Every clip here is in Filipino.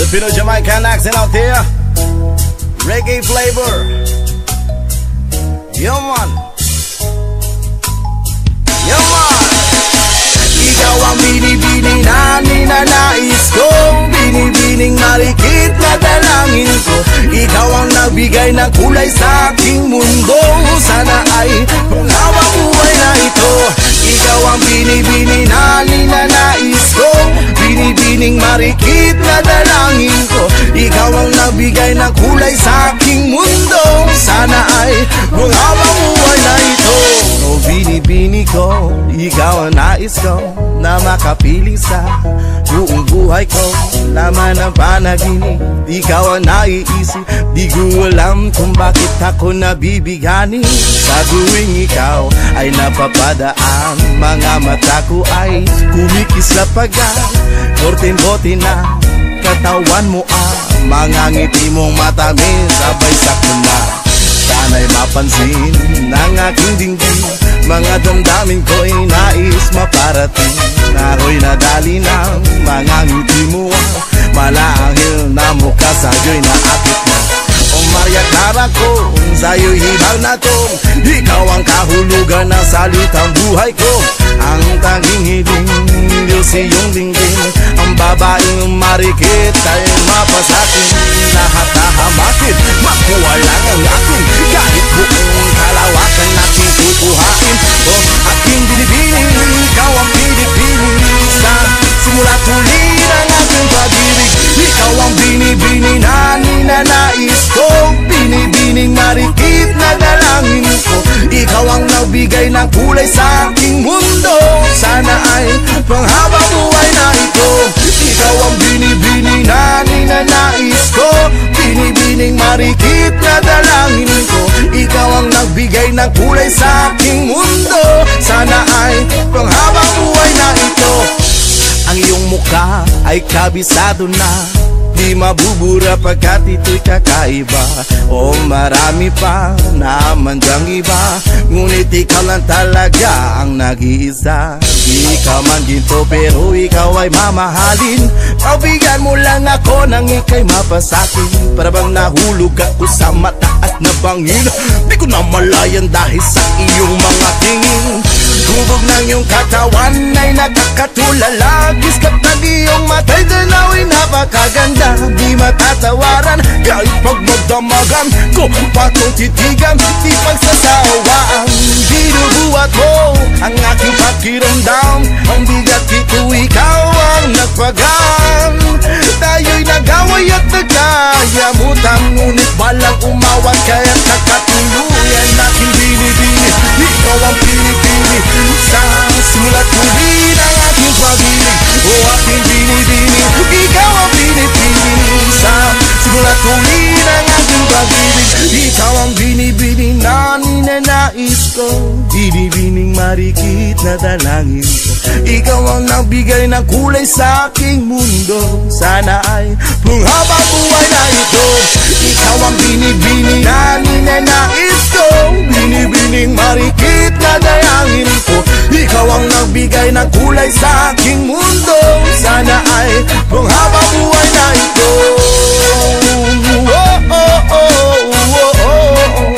Filipino Jamaican accent out there, reggae flavor. Yo man, yo man. Ikaw ang binibining na ninanais ko, binibining marikit na dalangin ko. Ikaw ang nagbigay ng kulay sa aking mundo. Sana ay panghabang buhay na ito. Ikaw ang binibining na ninanais ko, binibining marikit na dalangin ko. Ikaw ang nagbigay ng kulay sa aking mundo. Sana ay panghabang buhay na ito. O binibini ko, ikaw ang nais ko, na makapiling sa buong buhay ko. Laman ng panaginip, ikaw ang naiisip. Di ko alam kung bakit ako nabibigani. Sa tuwing ikaw ay napapadaan, mga mata ko ay kumikislap agad. Kortin-bote na katawan mo mga ngiti mong matamis, sabay sakto na. Sana'y mapansin ng aking dinggin, mga damdamin ko'y nais maparating. Naro'y nadali ng mga ngiti mo, malahil na mukha sa'yo'y naakit na. O Maria Clara ko, sa'yo'y hibang na to. Ikaw ang kahulugan na salitang buhay ko. Ang tanging hiling, Diyos iyong dinggin. Ang babaeng marikit ay mapasakin. Lahat hahamakin, makuha lang ang akin. Kahit buong kalawakan natin kukuhain. O aking binibining, ikaw ang pinipiling. Sa simula't huli ng aking pag-ibig. Ikaw ang binibini na ninanais ko, binibining marikit na dalangin ko. Ikaw ang nagbigay ng kulay sa aking mundo. Sana ay panghabang buhay na ito. Ikaw ang binibini na ninanais ko, binibining marikit na dalangin ko. Ikaw ang nagbigay ng kulay sa aking mundo. Sana ay panghabang buhay na ito. Ang iyong mukha ay kabisado na, di mabubura pagkat ito'y kakaiba. O marami pa naman dyang iba, ngunit ikaw lang talaga ang nag-iisa. Di ka man ginto pero ikaw ay mamahalin. Pagbigyan mo lang ako nang ika'y mapasakin. Para bang nahulog ako sa mataas na bangin. Di ko na malayan dahil sa iyong mga tingin. Hubog ng iyong katawan ay nakakatulala. Kislap ng iyong mata'y dalaw'y napakaganda. Di matatawaran kahit pag magdamagan ko patong titigan, di pagsasawaan. Binubuhat mo ang aking pakiramdam. Ang bigat dito ikaw ang nagpagan. Tayo'y nag-away at nagkayamutan, ngunit walang umawat kaya't nakatuluyan. Aking binibini, ikaw ang pinipili. Sa simula't huli ng aking pag-ibig. O aking binibini, ikaw ang pinipili. Sa simula't huli ng aking pag-ibig. Ikaw ang binibini na ninanais ko, binibining marikit na dalangin ko. Ikaw ang nagbigay ng kulay sa aking mundo. Sana ay panghabang buhay na ito. Ikaw ang binibini na ninanais ko, binibining marikit na dalangin ko. Ikaw ang nagbigay ng kulay sa aking mundo. Sana ay panghabang buhay na ito. Oh, oh, oh, oh, oh.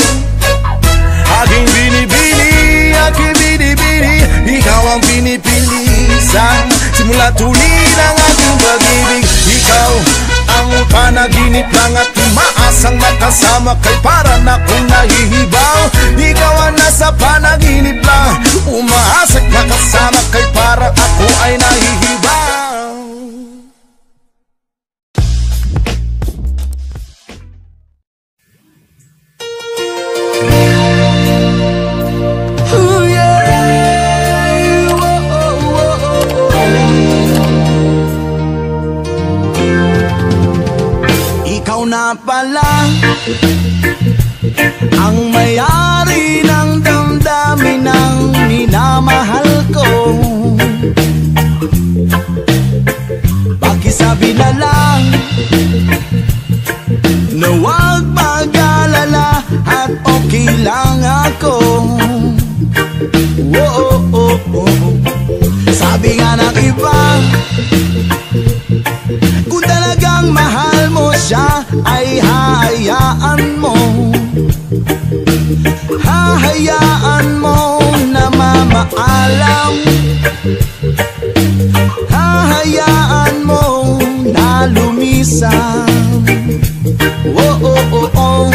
Aking binibini, aking binibini. Ikaw ang pinipili sa simula't huli ng aking pag-ibig. Ikaw ang panaginip lang at umaasang nakasama kay para na kung nahihibaw. Ikaw ang nasa panaginip lang, umaasang nakasama kay para ako ay nahihibaw. Ikaw na pala ang may-ari ng damdamin ng minamahal ko. Pakisabi na lang na huwag mag-alala at okay lang ako. Oh, oh, oh, oh. Sabi nga ng iba, kung talagang mahal ay hahayaan mo. Hahayaan mo na mamaalam. Hahayaan mo na lumisang. Oh, oh, oh, oh.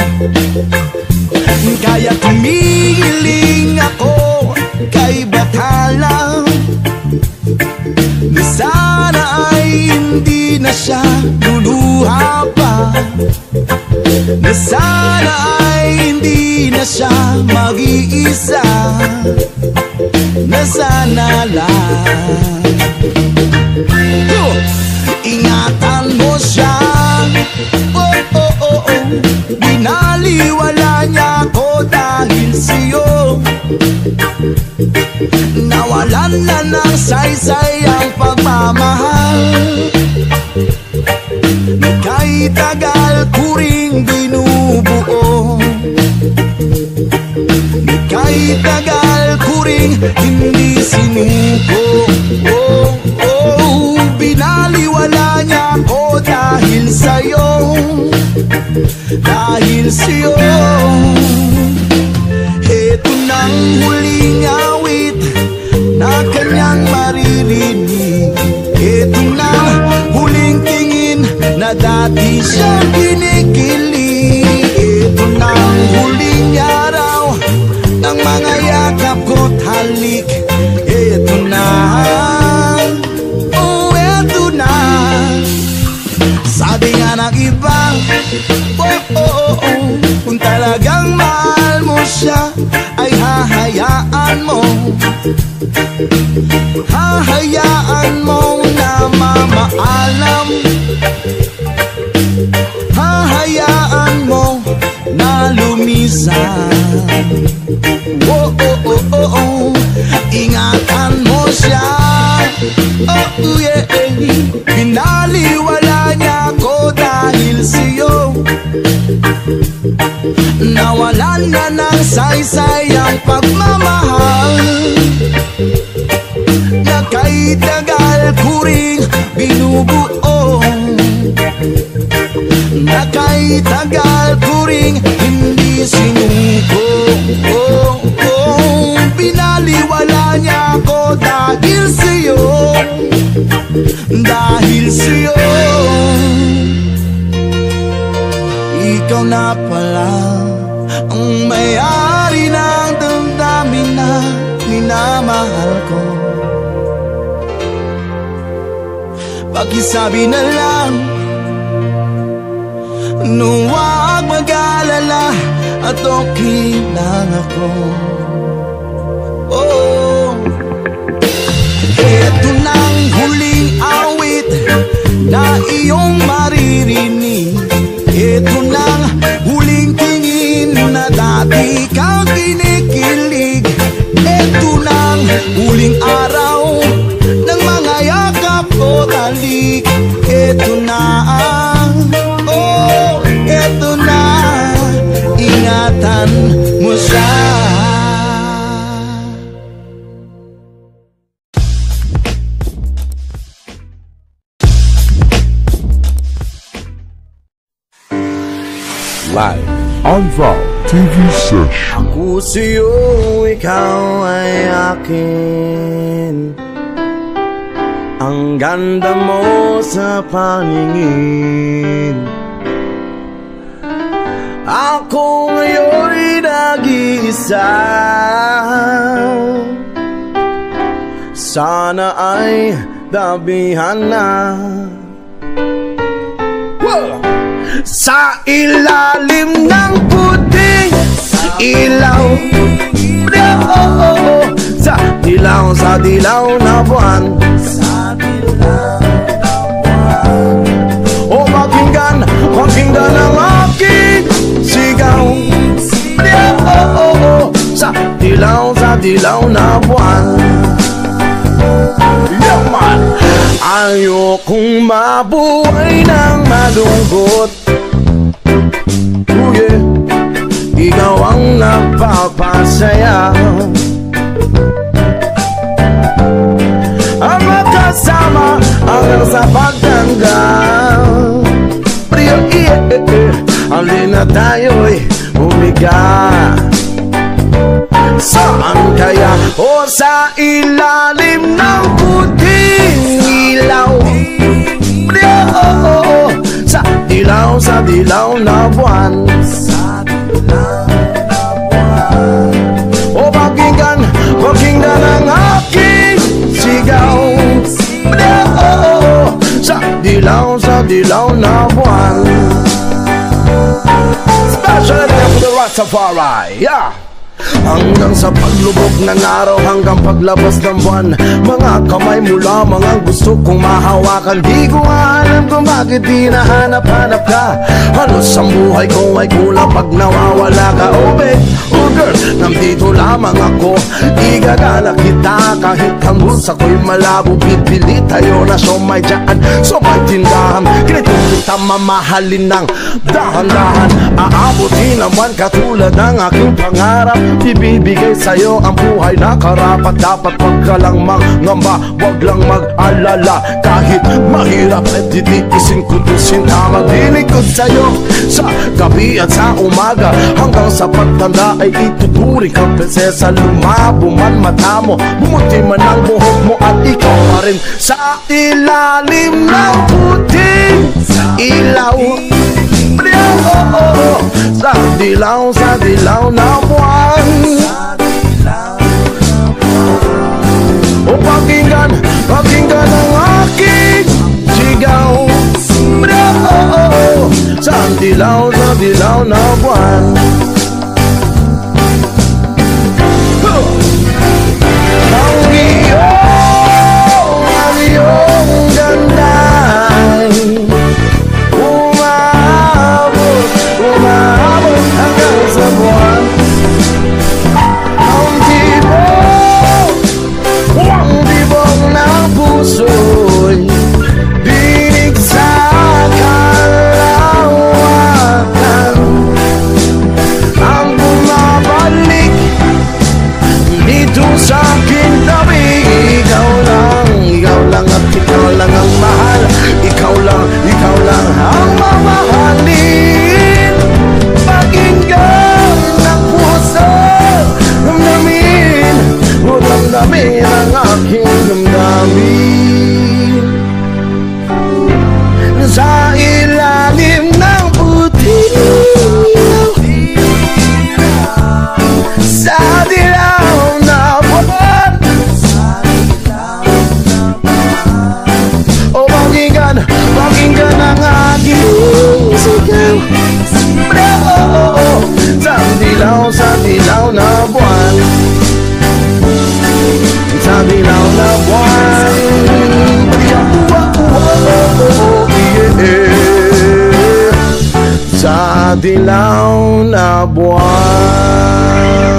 Kaya tumiling ako kay Bathala. Sana ay hindi na siya luluha pa. Sana ay hindi na siya mag-iisa. Sana lang ingatan mo siya. Oh, oh, oh, oh. Binaliwala niya ako dahil sa'yo. Nawalan na ng saysay ang pagmamahal. Kay tagal ko ring binubuo. Kay tagal ko ring hindi sinuko. Oh, oh, binaliwala niya ako dahil sa'yo. Dahil sa'yo. Ito nang huling awit na kanyang maririnig. Ito nang huling tingin na dati siyang kinikilig. Ito nang huling araw ng mga yakap ko't halik. Ito na, oh ito na. Sabi nga ng iba, oh oh oh oh, kung talagang mahal mo siya ay hahayaan mo. Hahayaan mo na mamaalam. Hahayaan mo na lumisan. Oh oh oh oh oh, ingatan mo siya. Oh yeah, binaliwala niya ako dahil sa'yo. Nawalan na ng saysay ang pagmamahal. Na kay tagal ko ring binubuo. Na kay tagal ko ring hindi sinuko. Oh, oh, binaliwala niya ako dahil sa'yo. Dahil sa'yo. Ikaw na pala ang may-ari ng damdamin na minamahal ko. Pakisabi na lang, huwag mag-alala at okay lang ako. Oh, eto nang huling awit na iyong maririnig. Eto nang huling tingin na dati kang kinikilig. Eto nang huling araw ng mga yakap o talik. Eto na, oh, eto na, ingatan mo siya. Live on Vow TV Session. Ako sa'yo, ikaw ay akin. Ang ganda mo sa paningin. Ako ngayon'y nag-iisa. Sana ay dabihan na. Sa ilalim ng puting ilaw, oh, oh, oh. Sa dilaw na buwan. O pakinggan ang aking sigaw. Oh, oh, oh. Sa dilaw na buwan. Yaman! Ayokong mabuhay ng malungkot. Oh yeah, ikaw ang nagpapasaya. Ang magkasama hanggang sa pagtanda. Yeah, yeah, sa ilalim ng puting ilaw, sa dilaw na buwan. O pakinggan ang aking sigaw, sa dilaw na buwan. Special edition for the Rastafari, yeah. Hanggang sa paglubog ng araw, hanggang paglabas ng buwan, mga kamay mula, mga gusto kong mahawakan. Di ko alam kung bakit di nahanap-hanap ka. Halos ang buhay ko ay kulang pag nawawala ka. Oh babe, oh girl, nandito lamang ako. Igagala kita kahit ang bulsa ko'y malabo. Pipili tayo na siomay dyan, so may tindahan. Ganito kita mamahalin ng dahan-dahan. Aabutin naman katulad ng aking pangarap. Ibibigay sa'yo ang buhay na karapat. Dapat wag ka lang mangamba, wag lang mag-alala. Kahit mahirap ay titiisin kundusin. Tama dinig ko sa'yo sa gabi at sa umaga. Hanggang sa pagtanda ay ituturing kang prinsesa. Lumabo man mata mo, bumuti man ang buhok mo, at ikaw pa rin sa ilalim ng puting ilaw. Sa dilaw na buwan. O pakinggan ang aking sigaw, sa dilaw na buwan. Ang iyong ganda'y umabot hanggang sa buwan. Ang tibok ng puso'y dinig sa kalawakan. Ang bumabalik dito sa aking tabi. Ikaw lang at ikaw lang ang mahal. Ikaw lang ang mamahalin. Pakinggan ng puso, damdamin ang aking damdamin. Sa ilalim ng puting ilaw, sa dilaw na buwan. O pakinggan ang aking sigaw, sa dilaw na buwan. Sa dilaw na buwan. Sa dilaw na buwan.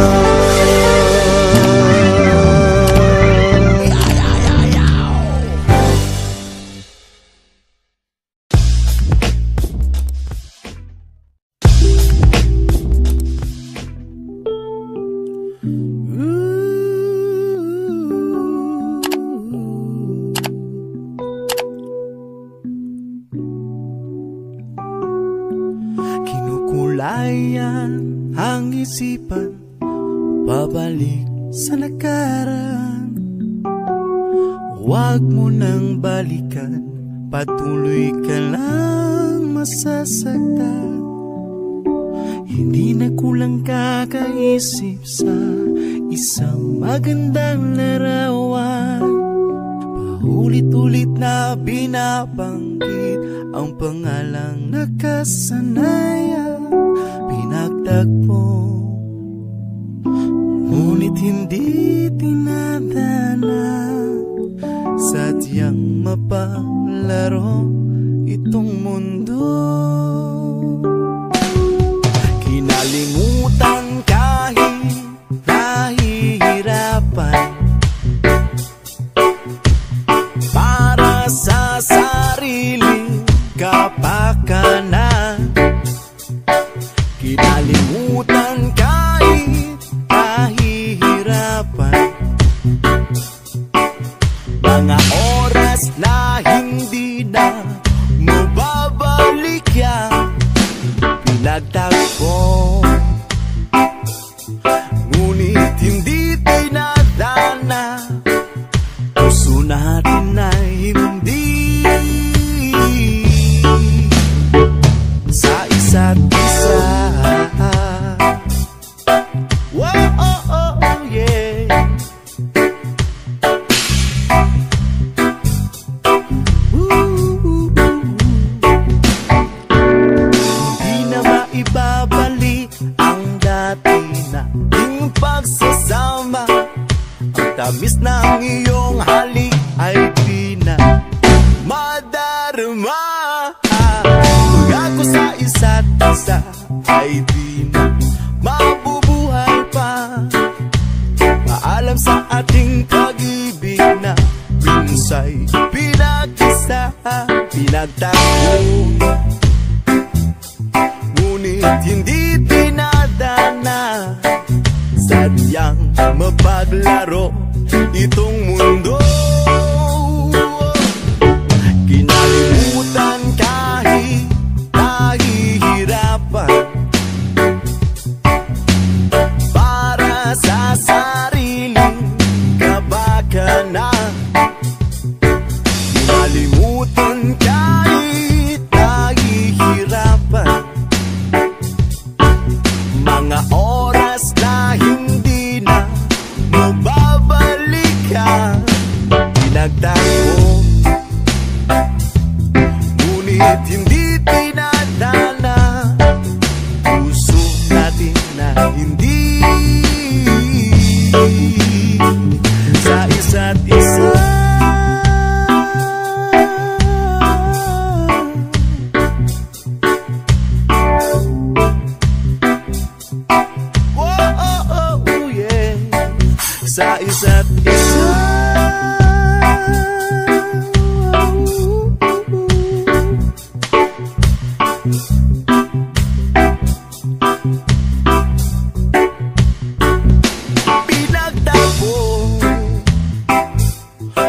Kinukulayan ang isipan, pabalik sa nakaraan. Huwag mo nang balikan, patuloy ka lang masasaktan. Hindi na kulang kakaisip sa isang magandang larawan. Paulit-ulit na binabanggit ang pangalang nakasanayan. Pinagtagpo, ngunit hindi tinadana. Sadyang mapalaro itong mundo. Kinalimutan kahit nahihirapan, para sa sariling kapakanan. Kinalimutan kahit nahihirapan, mga oras na hindi na mababalik yan. Pinagtagpo, ngunit hindi tinadaan. tamis ng iyong halik ay di na madarama. Pag-ako sa isa't isa ay di na mabubuhay pa. Paalam sa ating pag-ibig na minsa'y pinag-isa, pinagtago, ngunit hindi tinadana. Sadyang mapaglaro itong mundo. Kinalimutan kahit nahihirapan para sa sariling kabakanan. Kinalimutan kahit nahihirapan mga oras na hindi na mababalikan. Pinagtago, ngunit hindi tinadana. Puso natin na hindi sa isa't isa. Sa isa't isa. Pinagtago,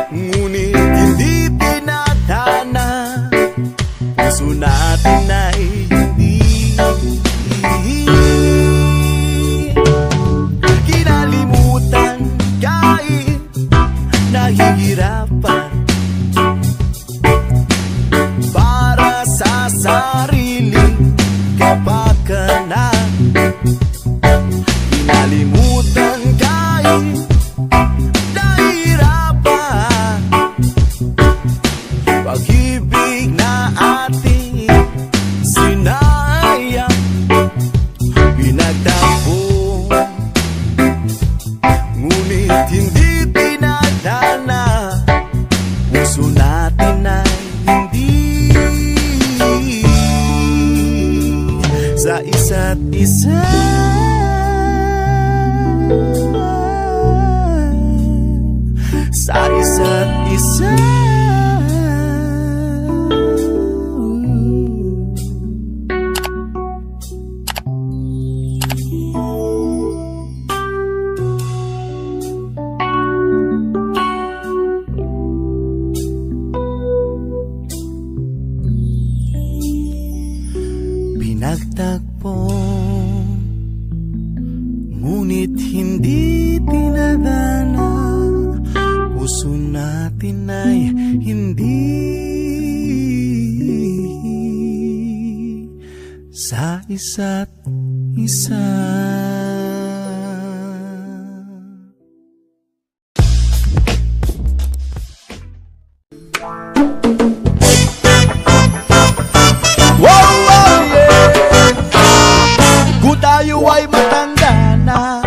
ngunit hindi tinadana. Puso natin ay hindi kinalimutan kahit nahihirapan para sa sariling kapakanan. Kinalimutan kahit nahihirapan pag-ibig na ating sinayang. Pinagtago, ngunit hindi tinadana. Puso natin ay hindi sa isa't isa. Sa isa't isa. Pinagtagpo, ngunit hindi tinadana. Puso natin ay hindi sa isa't isa. Tayo ay matanda na,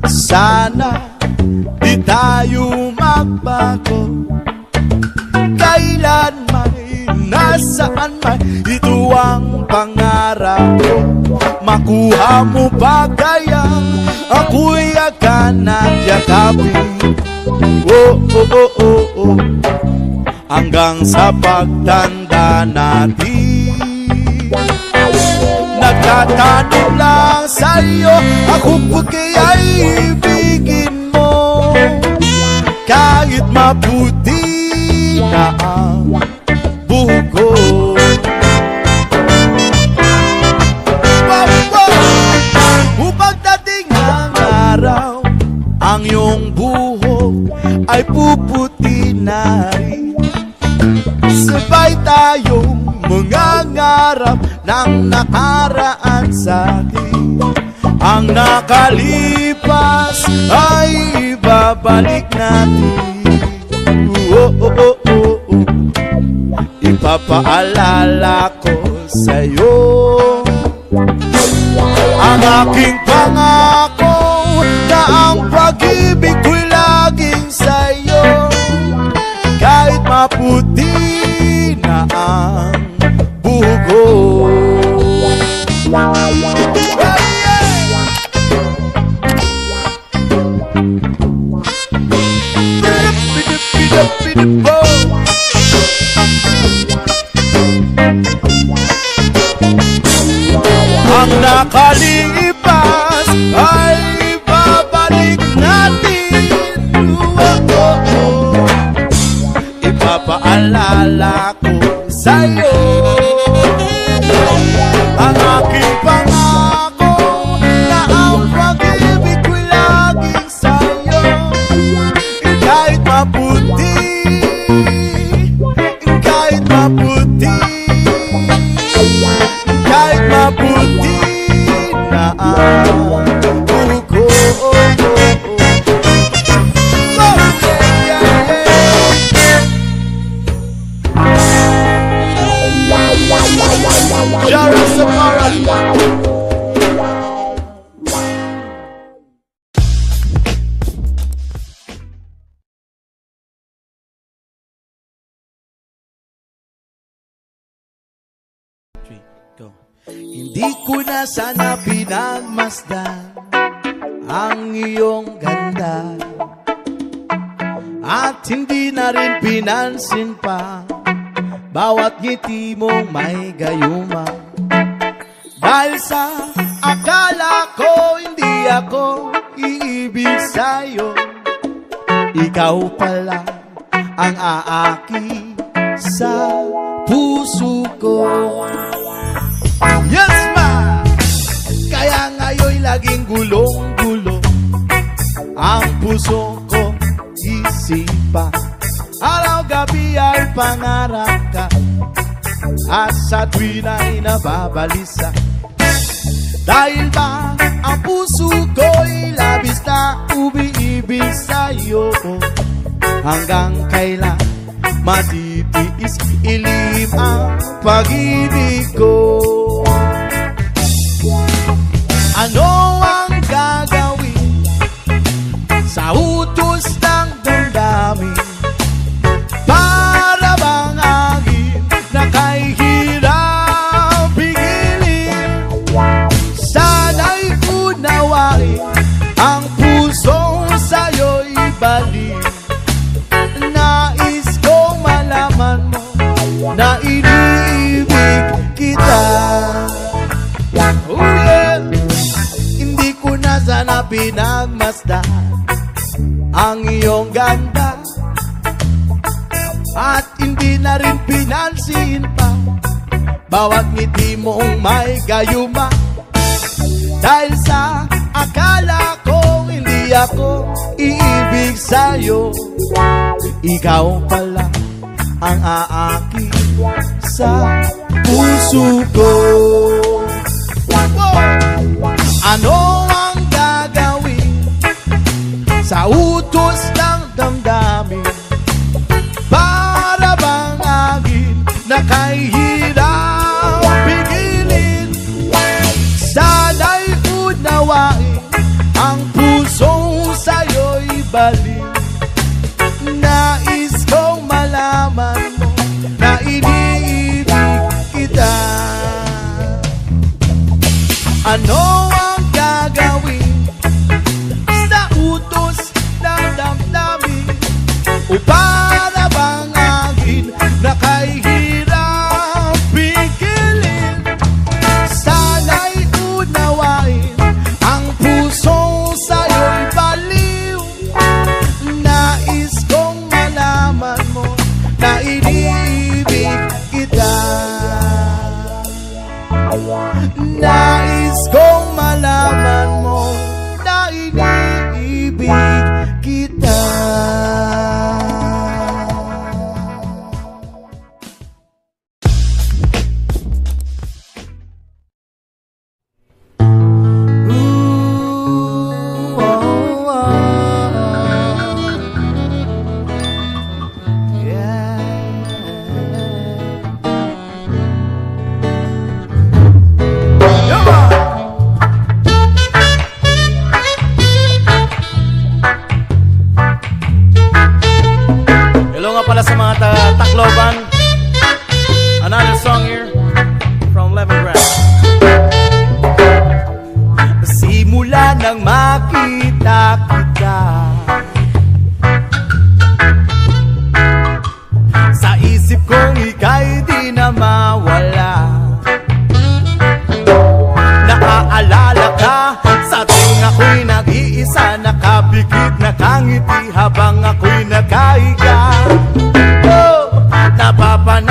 sana di tayo magbago. Kailan may nasaan may ito ang pangarap ko. Makuha mo ba kaya ako'y akan nagyakapin? Oh, oh, oh, oh, oh. Hanggang sa pagtanda natin. Nagtatanong lang sa'yo, ako po kaya'y ibigin mo. Kahit maputi na ang buhok ko. Upang dating ang araw, ang iyong buhok ay puputi na rin. Sabay tayong mangangarap ng nakaraan sa atin. Ang nakalipas ay ibabalik natin. Oh, oh, oh, oh, oh. Ipapaalala ko sa'yo ang aking pangako na ang pag-ibig ko'y laging ang buhok ko. Ang nakalipas ay babalik natin. Ipapaalala ko sa'yo ang aking pangako na ang pag-ibig ko'y laging sa'yo. Kahit maputi, kahit maputi, kahit maputi na ang buhok ko. Hindi ko na sana pinagmasdan ang iyong ganda, at hindi na rin pinansin pa bawat ngiti mong may gayuma. Dahil sa akala ko hindi ako iibig sa'yo, ikaw pala ang aaki sa puso ko. Yes, ma! Kaya ngayon'y laging gulong-gulo ang puso ko isipa. Araw-gabi ay pangarap ka, at sa tuwin ay nababalisa. Dahil ba ang puso ko'y labis na umiibig sa'yo, hanggang kailan matitiis ilim ang pag-ibig ko. Ano ang gagawin sa utos ng damdamin? Para bang agin na kay hirap pigilin? Sana'y unawain ang puso sa'yo'y balik. Nais kong malaman mo na iniibig kita. Oh yeah. Hindi ko na sana pinagmasdan ang iyong ganda, at hindi na rin pinansin pa bawat ngiti mong may gayuma. Dahil sa akala ko hindi ako iibig sa'yo, ikaw pala ang aaki sa puso ko. Ano ang gagawin sa utos ng damdamin? Para bang agin na kay hirap pigilin? Sana'y unawain ang puso sa'yo'y balik. Nais kong malaman mo na iniibig kita. Ano ang gagawin sa utos ng damdamin? O para bang agin na kay hirap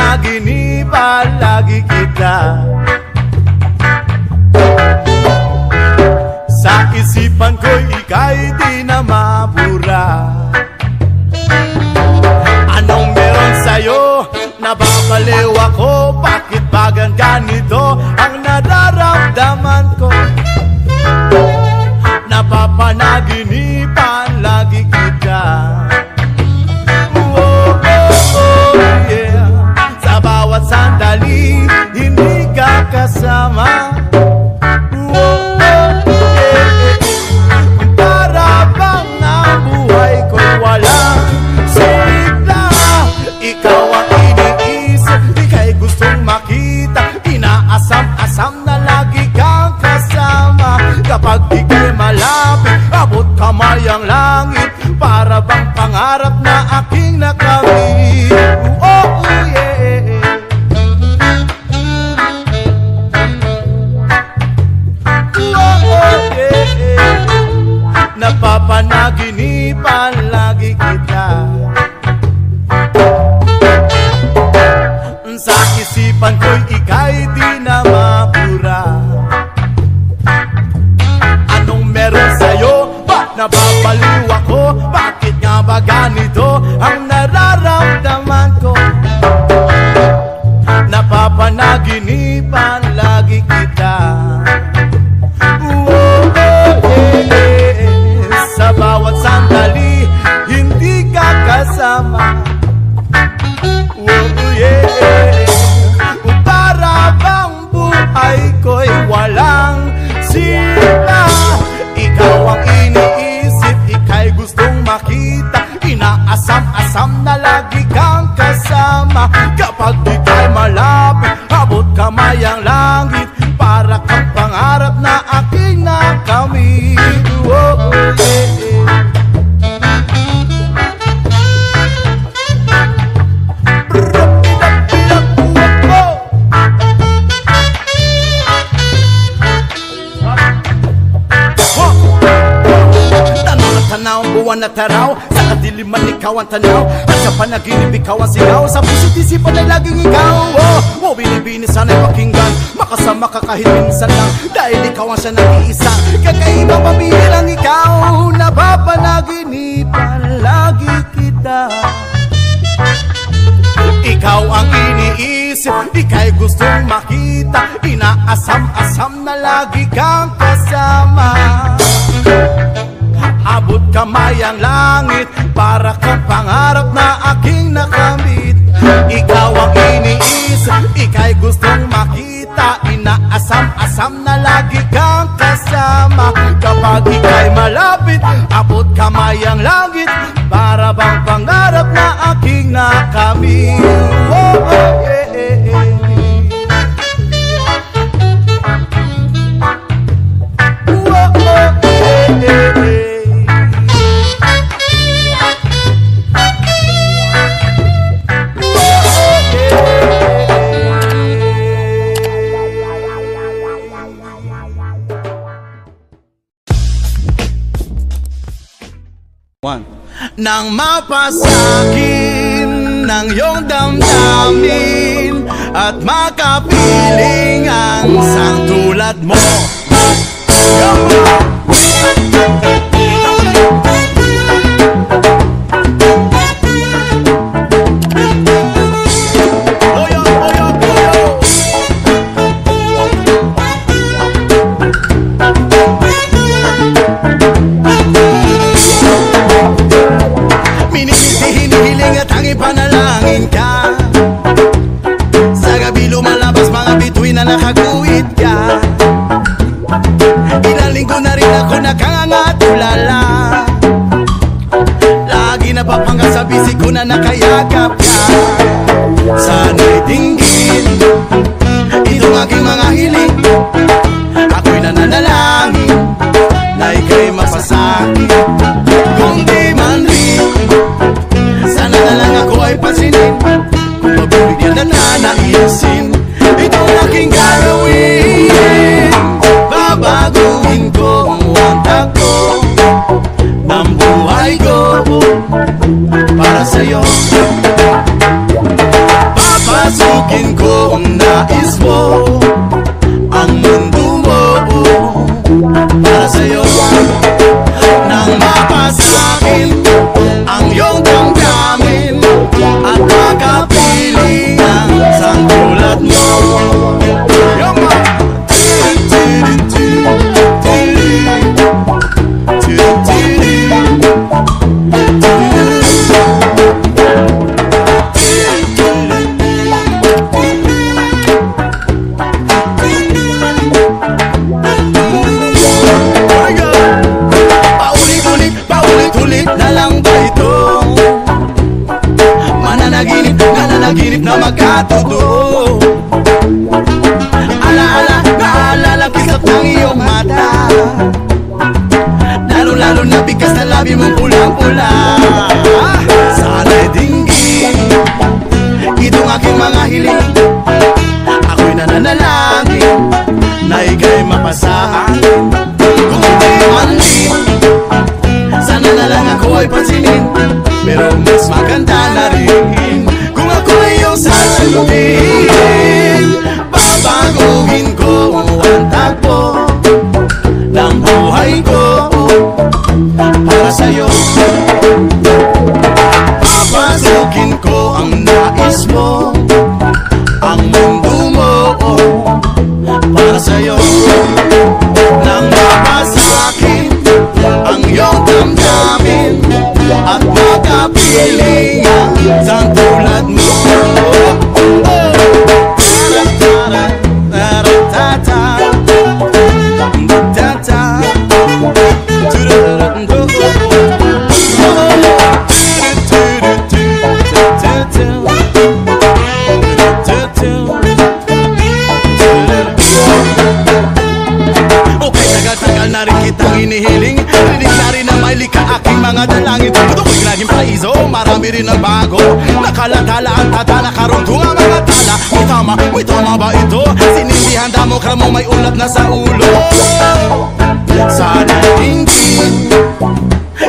Napapanaginipal lagi kita. Sa isipan ko'y ika'y di na mabura. Anong meron sa'yo? Nababaliw ako. Bakit bagang ganito ang nararamdaman ko? Napapanaginipan lagi kita. Oh, oh, oh, yeah. Sa bawat sandali, hindi ka kasama. Oh, oh, yeah. Para bang ang buhay ko'y walang sigla. Ikaw ang iniisip, ika'y gustong makita. Inaasam-asam na lagi kang kasama. Kapag ika'y malapit, abot kamay ang langit. Para bang pangarap na aking nakamit. Oh, oh yeah. Oh, oh yeah. Napapanaginipan lagi kita. Sa isipan ko'y ika'y di na mabura. Anong meron sa'yo? Ba't nababaliw ako? Bakit nga ba ganito ang nararamdaman ko? Napapanaginipan lagi kita. Oh, yeah. Sa bawat sandali, hindi ka kasama. Oh, yeah. Para bang buhay ko'y walang sila. Ikaw ang iniisip, ika'y gustong makita. Inaasam-asam na lagi kang kasama. Kapag ika'y malapit, abot kamay ang langit. Para kang pangarap na aking nakamit. Oh, yeah. Buwan na taraw, sa kadiliman ikaw ang tanaw. At sa panaginip ikaw ang sigaw. Sa puso't isipan ay laging ikaw. Oh, binibini sana'y pakinggan. Makasama ka kahit minsan lang. Dahil ikaw ang siya nag-iisa. Kakaibang pamilirang ikaw. Napapanaginipan lagi kita. Ikaw ang iniisip, ika'y gustong makita. Inaasam-asam na lagi kang kasama. Abot kamay ang langit, para kang pangarap na aking nakamit. Ikaw ang iniisip, ika'y gustong makita. Inaasam-asam na lagi kang kasama. Kapag ika'y malapit, abot kamay ang langit. Para bang pangarap na aking nakamit. Oh, oh, yeah, yeah, yeah. Oh, oh, yeah, yeah, yeah. Nang mapasakin ng iyong damdamin at makapiling ang sang tulad mo. Panalangin ka. Sa gabi lumalabas mga bituin na nakaguhit ka. Ilang linggo na rin ako nakanganga-tulala. Lagi napapanggap sa bisig ko na nakayakap ka. Sana'y dinggin itong aking mga hiling. Ako'y nananalangin na ika'y masasakit. Kung di man rin, sana na lang ako ay pansinin. Kung mabibigyan na nanaisin itong aking gagawin. Babaguhin ko ang takbo ng buhay ko para sa'yo. Papasukin ko ang nais mo, ang mundo mo, para sa'yo. Nang mapasakin ang iyong damdamin at makapili ang isang tulad mo. Nananaginip na magkatotoo. Alaala, naalala kisap ng iyong mata, lalo-lalo na bigkas na labi mong pulang-pula. Sana'y dinggin itong aking mga hiling. Ako'y nananalangin na ika'y mapasahan. Kung hindi man din, sana na lang ako ay pansinin. Pero mas maganda na rin kung ako ay iyong sasagutin. Babaguhin ko ang takbo ng buhay ko para sa'yo. Papasukin ko ang nais mo, ang mundo mo, para sa'yo. Nang mapasakin ang iyong damdamin at makapili ang isang tulad mo. Okay, tagal-tagal na rin kitang inihiling. Rinig na rin na may lika aking mga dalangin. Ito ko'y naging paiso, marami rin ang bago. Nakalatala ang tata, nakarugtong ang mga tala. May tama ba ito? Sinindihan damo ka mo may ulat na sa ulo. Sana tingin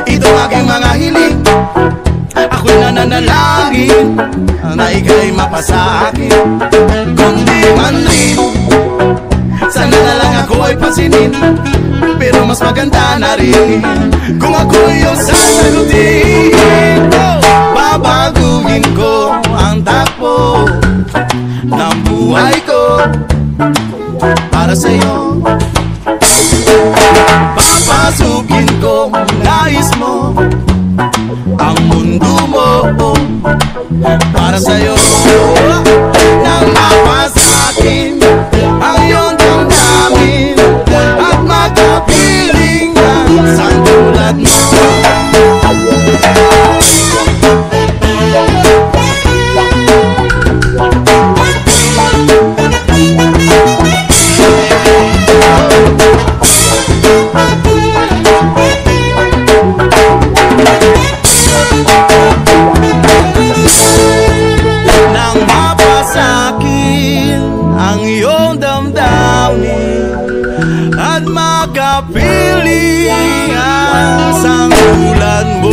itong aking mga hiling. Ako'y nananalangin na ika'y mapasakin. Kung di man rin, sana na lang ako ay pansinin. Pero mas maganda na rin kung ako iyong sasagutin. Babaguhin ko ang takbo ng buhay ko para sa'yo. Papasukin ko nais mo, ang mundo mo, para sa'yo. Nang mapasakin ang iyong damdamin at makapiling ang isang tulad mo. Nang mapasakin ang iyong damdamin at makapili ang isang tulad mo.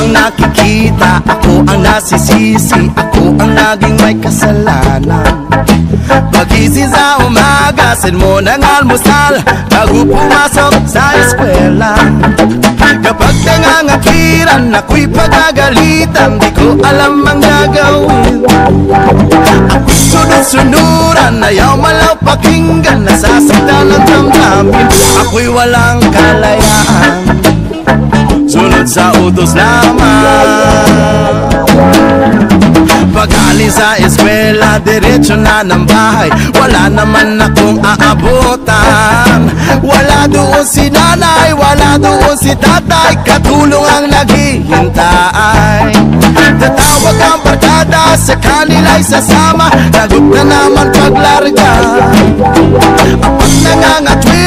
Nakikita, ako ang nasisisi, ako ang naging may kasalanan. Pagising sa umaga, send mo ng almusal bago pumasok sa eskwela. Kapag nangangakiran, ako'y pagagalitan, di ko alam ang gagawin. Ako'y sunod-sunuran, ayaw malaw pakinggan, nasasaktan ang damdamin. Ako'y walang kalayaan, sunod sa utos lamang. Pag-alis sa eskwela, diretso na ng bahay. Wala naman akong aabutan. Wala doon si nanay, wala doon si tatay, katulong ang naghihintay. Tatawag ang barkada, sa kanila'y sasama, lagot na naman paglarga. Ang nangangatwi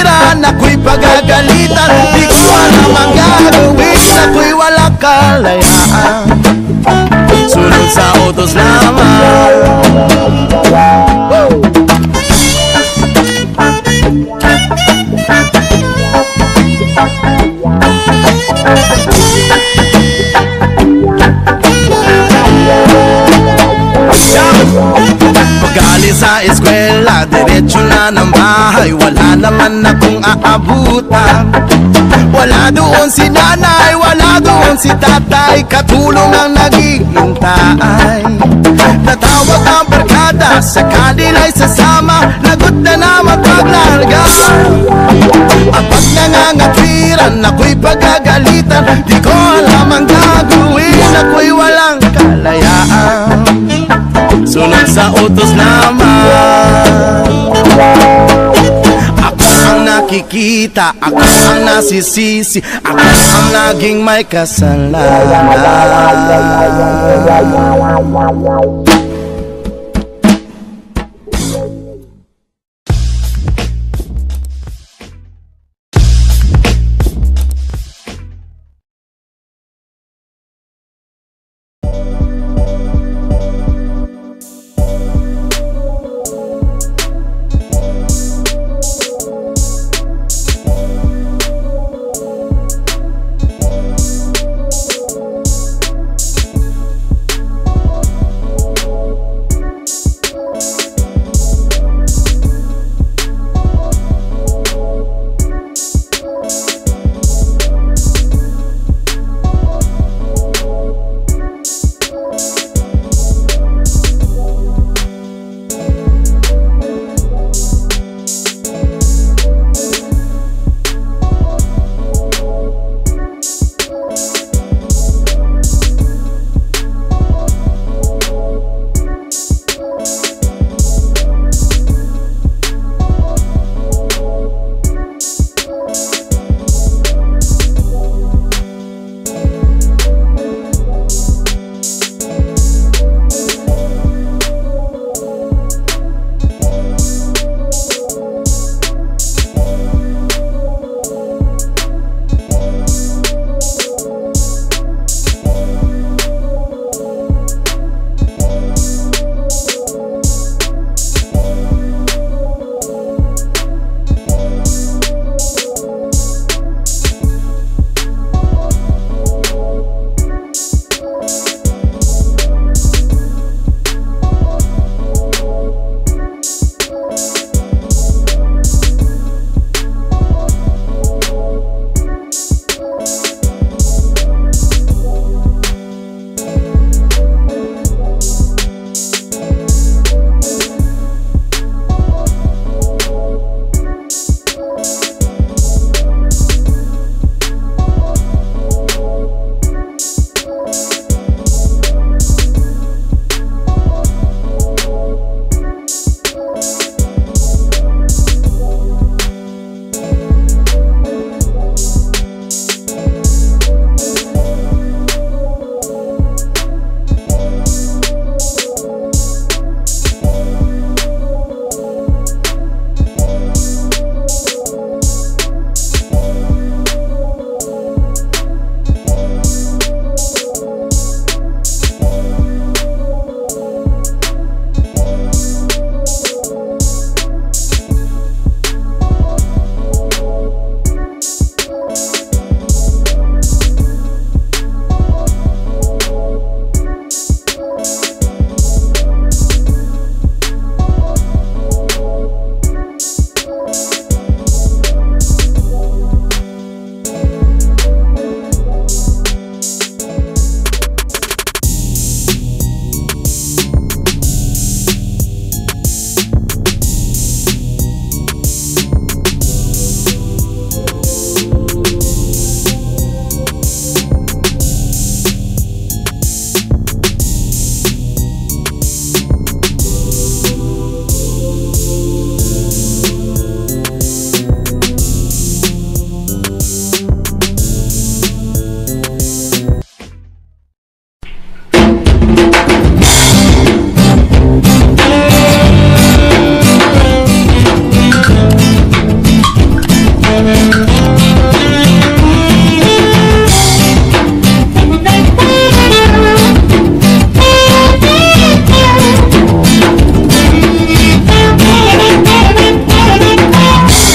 pagagalitan. Di ko alam ang gagawin, ako'y walang kalayaan. Sunod sa utos lamang. Pag-alis sa eskwela, diretso na ng bahay. Wala naman akong aabutan. Wala doon si nanay, wala doon si tatay. Katulong ang naghihintay. Natawag ang barkada, sa kanila'y sasama. Lagot na naman paglarga. Ang pag nangangatwiran, ako'y pagagalitan. Di ko alam ang gagawin, ako'y walang kalayaan. Sunod sa utos naman. Ako ang nakikita, ako ang nasisisi, ako ang naging may kasalanan.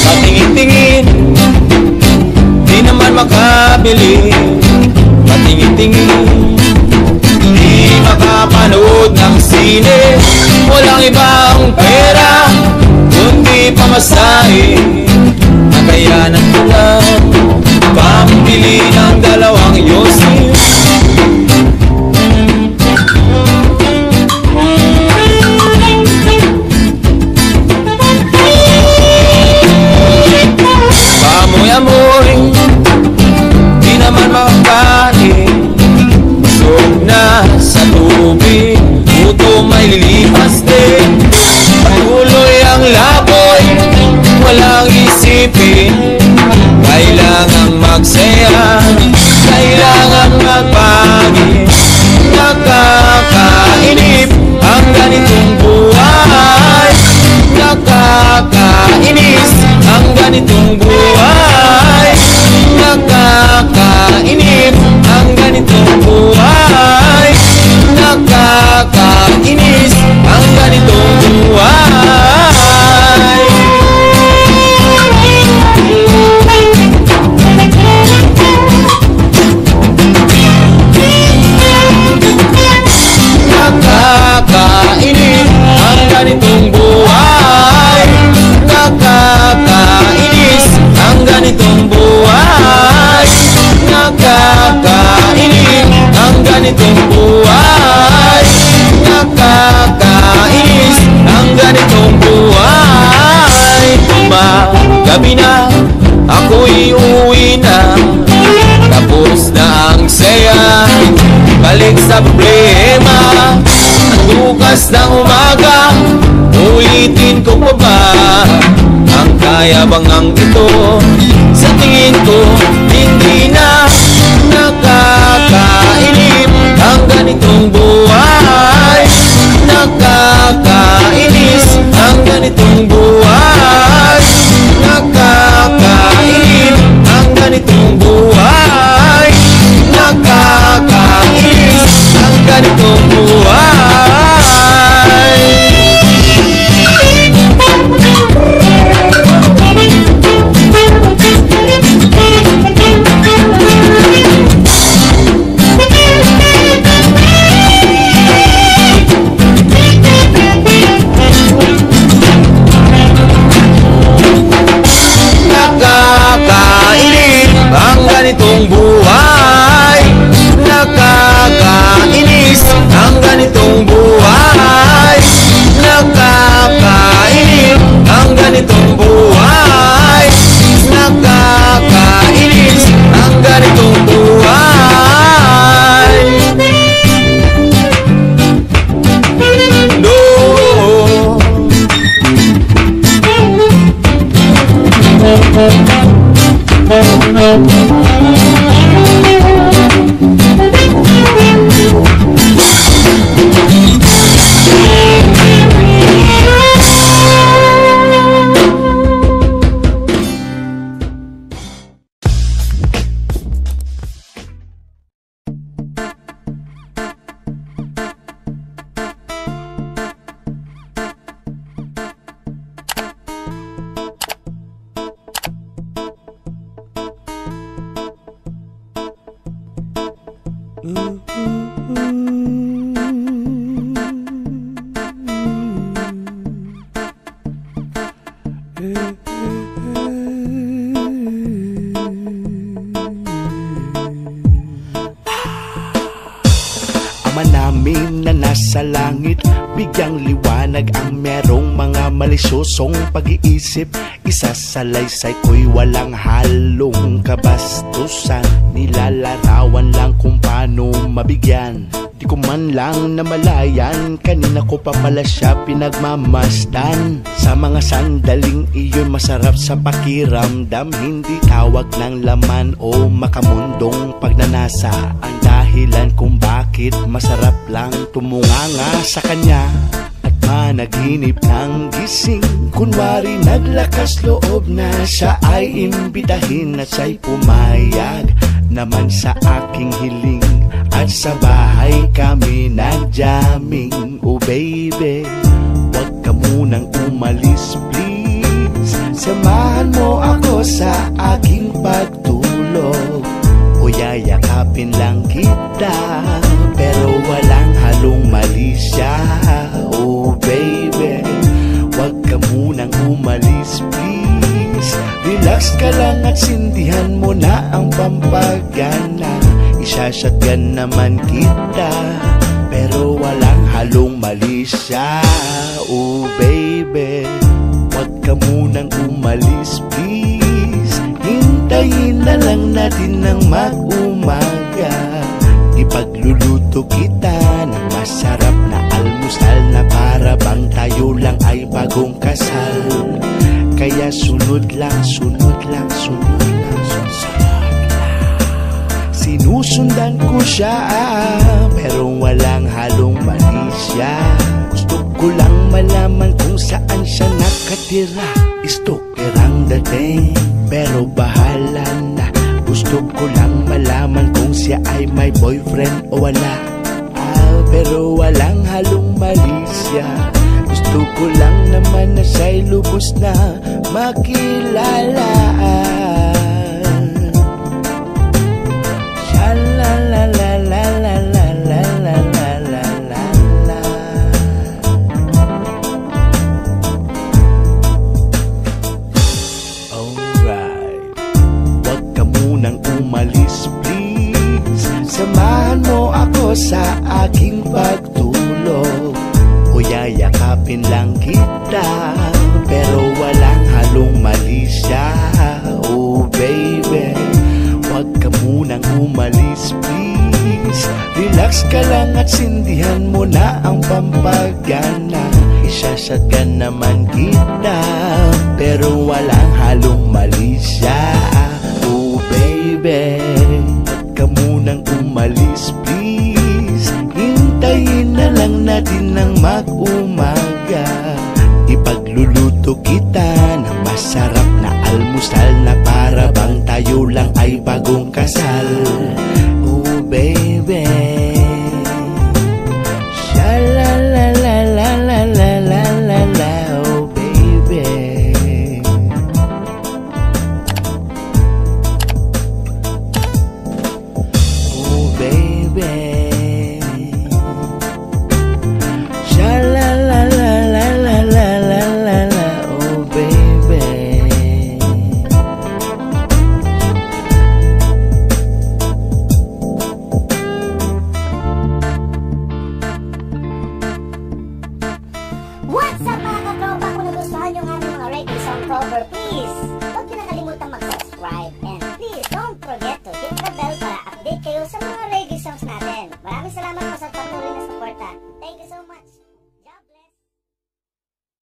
Patingin-tingin, di naman makabili. Patingin-tingin, di makapanood ng sine. Walang ibang pera kundi pamasahe. Nakayanan ko lang pambili ng dalawang yosin. Pamoy-amoy, di naman makakain. Busog na sa tubig, gutom ay lilipas din. Patuloy ang laboy, walang isipin. Kailangan magsaya, kailangan magpagin. Nakakainip ang ganitong buhay. Nakakainis ang ganitong buhay. Nakakainip ang ganitong buhay. Nakakainis ang ganitong buhay. Nakakainip ang ganitong buhay. Nakakainis ang ganitong buhay. Nakakainip ang ganitong buhay. Nakakainis ang ganitong buhay. Magabi na, ako'y uuwi na. Tapos na ang saya, balik sa problema. Bukas ng umaga, ulitin ko pa ba ang kayabangang ito? Sa tingin ko, hindi na. Nakakainip ang ganitong buhay. Nakakainis ang ganitong buhay. Nakakainip ang ganitong buhay. Nakakainis ang ganitong buhay. Nakakainip ang ganitong buhay. Nakakainis ang ganitong buhay. Nakakainip ang ganitong buhay. Nakakainis ang ganitong buhay. No. Ama namin na nasa langit, bigyang liwanag ang merong mga malisyosong pag-iisip. Isasalaysay ko'y walang halong kabastusan. Nilalarawan lang kung paano mabigyan. Di ko man lang namalayan, kanina ko pa pala siya pinagmamasdan. Sa mga sandaling iyon masarap sa pakiramdam. Hindi tawag ng laman o makamundong pagnanasa ang dahilan kung bakit masarap lang tumunganga sa kanya. At Managinip ng gising, kunwari naglakas loob na siya ay imbitahin at siya'y pumayag naman sa aking hiling. At sa bahay kami nag-jamming. Oh baby, wag ka munang umalis please. Samahan mo ako sa aking pagtulog. O yayakapin lang kita, pero walang halong malisya. Oh baby, wag ka munang umalis please. Relax ka lang at sindihan mo na ang pampagana. Isashotgun naman kita, pero walang halong malisya. Oh baby, wag ka munang umalis please. Hintayin na lang natin ng mag-umaga. Ipagluluto kita ng masarap na almusal na para bang tayo lang ay bagong kasal. Kaya sunod lang, sunod lang, sunod lang, sunod lang. Sinusundan ko siya, pero walang halong malisya. Gusto ko lang malaman kung saan siya nakatira. Stalkerang dating, pero bahala na. Gusto ko lang malaman kung siya ay may boyfriend o wala. Pero walang halong malisya. Gusto ko lang naman na siya'y lubos na makilala. Umalis please. Samahan mo ako sa aking pagtulog. O yayakapin lang kita, pero walang halong malisya. Oh baby, wag ka munang umalis please. Relax ka lang at sindihan mo na ang pampagana. Isasagyan naman kita, pero walang halong malisya. Baby, wag ka munang umalis please. Hintayin na lang natin ng mag-umaga. Ipagluluto kita ng masarap na almusal na para bang tayo lang ay bagong kasal.